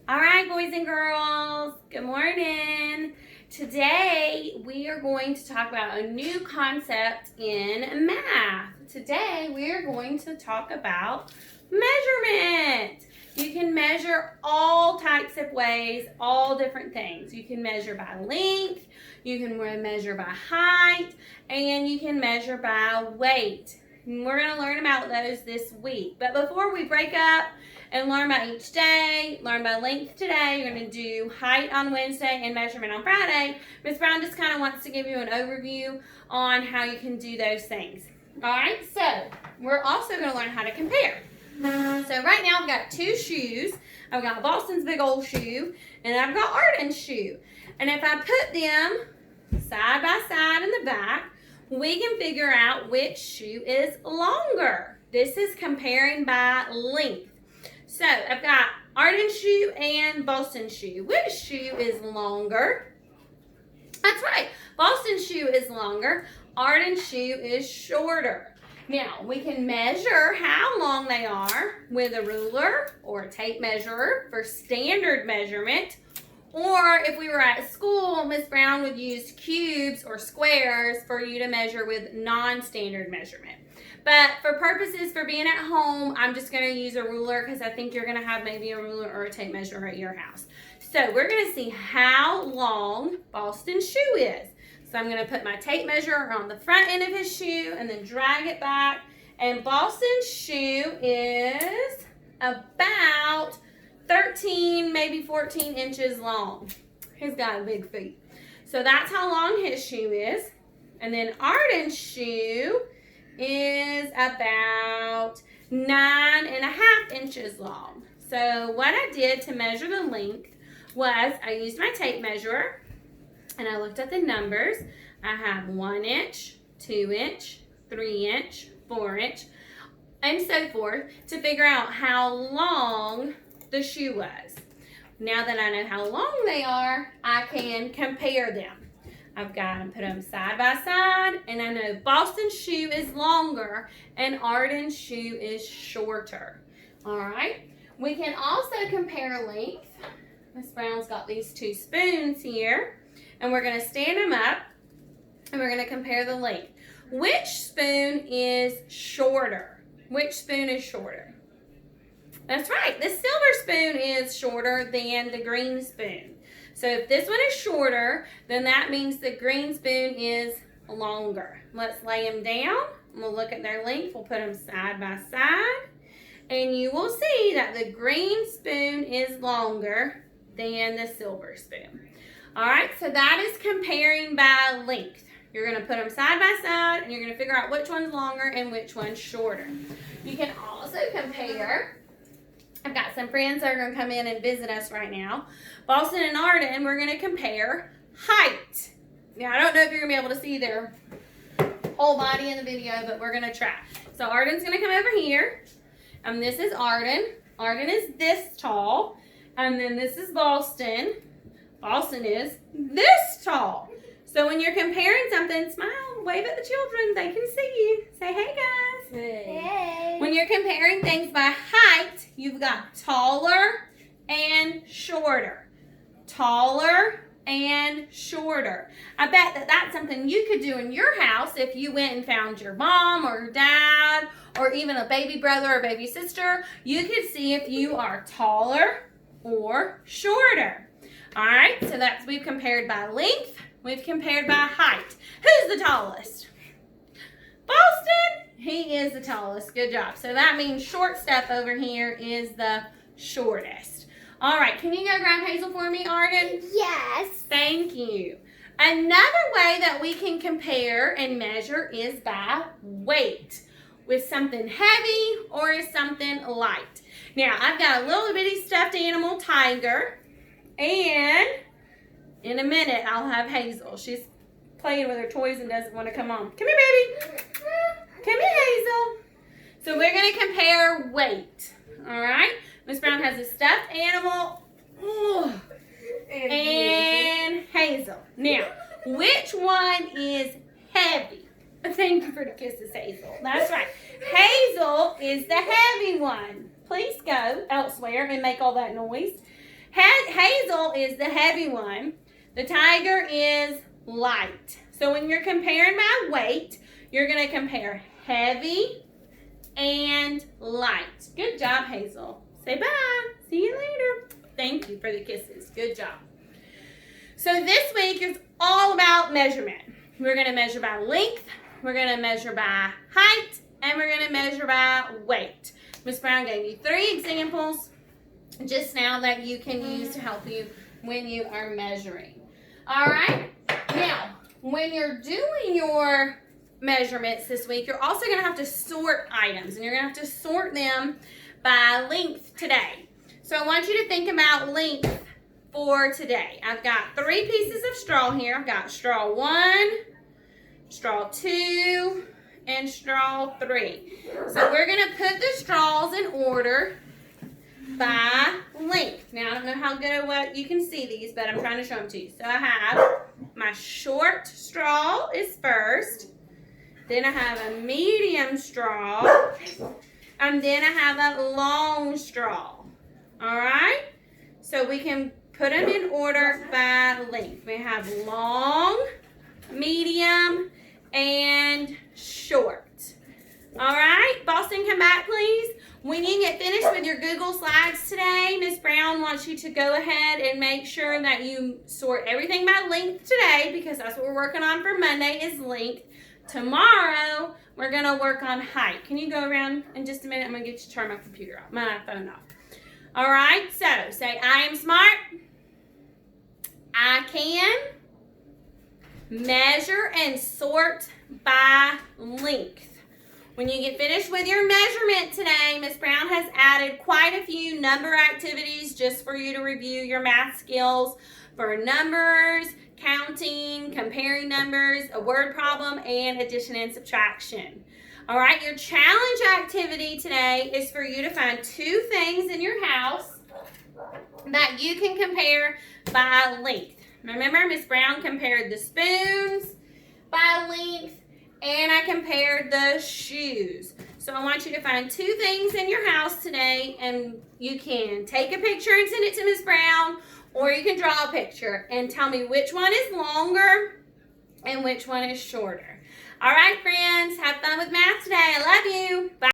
All right, boys and girls, good morning. Today we are going to talk about a new concept in math. Today we are going to talk about measurement. You can measure all types of ways, all different things. You can measure by length, you can measure by height, and you can measure by weight. And we're going to learn about those this week. But before we break up and learn by each day, learn by length today, you're going to do height on Wednesday and measurement on Friday. Miss Brown just kind of wants to give you an overview on how you can do those things. All right, so we're also going to learn how to compare. So right now I've got two shoes. I've got Boston's big old shoe and I've got Arden's shoe. And if I put them side by side in the back, we can figure out which shoe is longer. This is comparing by length. So I've got Arden's shoe and Boston's shoe. Which shoe is longer? That's right. Boston's shoe is longer. Arden's shoe is shorter. Now, we can measure how long they are with a ruler or a tape measure for standard measurement. Or if we were at school, Miss Brown would use cubes or squares for you to measure with non-standard measurement. But for purposes for being at home, I'm just going to use a ruler because I think you're going to have maybe a ruler or a tape measure at your house. So we're going to see how long Boston's shoe is. So I'm going to put my tape measure on the front end of his shoe and then drag it back. And Boston's shoe is about 13, maybe 14 inches long. He's got big feet. So that's how long his shoe is. And then Arden's shoe is about 9.5 inches long. So what I did to measure the length was I used my tape measure and I looked at the numbers. I have 1 inch, 2 inch, 3 inch, 4 inch, and so forth to figure out how long the shoe was. Now that I know how long they are, I can compare them. I've got to put them side by side, and I know Boston's shoe is longer and Arden's shoe is shorter. All right. We can also compare length. Miss Brown's got these two spoons here, and we're going to stand them up, and we're going to compare the length. Which spoon is shorter? Which spoon is shorter? That's right. The silver spoon is shorter than the green spoon. So if this one is shorter, then that means the green spoon is longer. Let's lay them down. We'll look at their length. We'll put them side by side. And you will see that the green spoon is longer than the silver spoon. All right, so that is comparing by length. You're going to put them side by side, and you're going to figure out which one's longer and which one's shorter. You can also compare. I've got some friends that are going to come in and visit us right now. Boston and Arden, we're going to compare height. Now, I don't know if you're going to be able to see their whole body in the video, but we're going to try. So, Arden's going to come over here. And this is Arden. Arden is this tall. And then this is Boston. Boston is this tall. So, when you're comparing something, smile, wave at the children. They can see you. Say, hey, guys. Hey. When you're comparing things by height, you've got taller and shorter. Taller and shorter. I bet that that's something you could do in your house if you went and found your mom or dad or even a baby brother or baby sister. You could see if you are taller or shorter. All right, so we've compared by length. We've compared by height. Who's the tallest? Boston. He is the tallest. Good job. So that means short step over here is the shortest. All right. Can you go grab Hazel for me, Arden? Yes. Thank you. Another way that we can compare and measure is by weight. With something heavy or is something light. Now, I've got a little bitty stuffed animal tiger. And in a minute, I'll have Hazel. She's playing with her toys and doesn't want to come on. Come here, baby. Come here, Hazel. So we're going to compare weight. All right? Miss Brown has a stuffed animal and Hazel. Now, which one is heavy? Thank you for the kisses, Hazel. That's right. Hazel is the heavy one. Please go elsewhere and make all that noise. Hazel is the heavy one. The tiger is light. So when you're comparing by weight, you're going to compare heavy and light. Good job, Hazel. Say bye. See you later. Thank you for the kisses. Good job. So this week is all about measurement. We're going to measure by length, we're going to measure by height, and we're going to measure by weight. Miss Brown gave you 3 examples just now that you can use to help you when you are measuring. All right? Now, when you're doing your measurements this week, you're also going to have to sort items, and you're going to have to sort them by length today. So I want you to think about length for today. I've got 3 pieces of straw here. I've got straw 1, straw 2, and straw 3. So we're going to put the straws in order by length. Now, I don't know how good or what you can see these, but I'm trying to show them to you. So I have my short straw is first. Then I have a medium straw. And then I have a long straw. All right? So we can put them in order by length. We have long, medium, and short. All right? Boston, come back, please. When you get finished with your Google Slides today, Miss Brown wants you to go ahead and make sure that you sort everything by length today, because that's what we're working on for Monday is length. Tomorrow, we're going to work on height. Can you go around in just a minute? I'm going to get you to turn my phone off. All right, so say, I am smart. I can measure and sort by length. When you get finished with your measurement today, Miss Brown has added quite a few number activities just for you to review your math skills for numbers, counting, comparing numbers, a word problem, and addition and subtraction. All right, your challenge activity today is for you to find 2 things in your house that you can compare by length. Remember, Miss Brown compared the spoons by length, and I compared the shoes. So I want you to find 2 things in your house today, and you can take a picture and send it to Miss Brown, or you can draw a picture and tell me which one is longer and which one is shorter. All right, friends, have fun with math today. I love you. Bye.